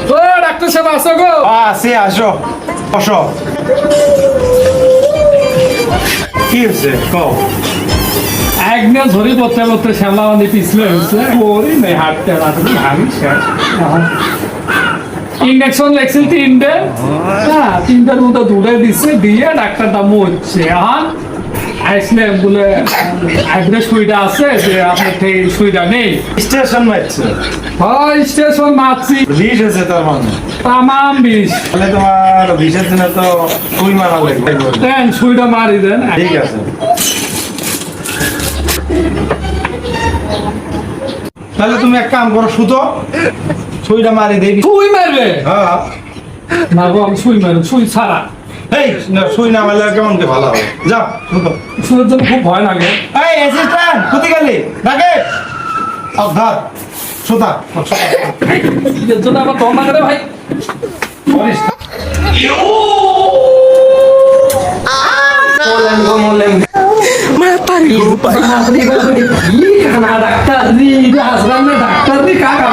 ও doctor সাহেব আসো গো। আছে, আসো বসো। কি হয়েছে কও? একদিন ধরে পড়তে পড়তে শ্যামলা বান্ধি পিছলে হয়েছে ওরই নেই হাঁটতে হাঁটতে ভাবি শেষ। ইঞ্জেকশন লেগছিল 3টে, হ্যাঁ 3টার মতো দূরে দিচ্ছে দিয়ে ডাক্তারটা মরছে। এখন আসলে বলে একটা সুইটা আছে যে আপনার সেই সুইটা নেই। স্টেশন মারছে, হয় স্টেশন মারছি বিষ হয়েছে তার মানে। তামাম বিষ। তাহলে তোমার বিষের দিনে তো সুই মারা লাগবে। দেন সুইটা মারি দেন। ঠিক আছে, তাহলে তুমি এক কাম করো, শুতো, সুইটা মারি দেবি। সুই মারবে হ্যাঁ, না গো, আমি সুই মারব, সুই ছাড়া। এই না, সুই না মারলে কেমন কি ভালো হবে। যাও শুতো। সুইয়ের জন্য খুব ভয় লাগে। এই অ্যাসিস্ট্যান্ট কোথায় গেলি? ডাকে ধর, সুতা। এর জন্য আবার দম লাগে রে ভাই। ডাক্তার জি, ডাক্তার জি, কাকা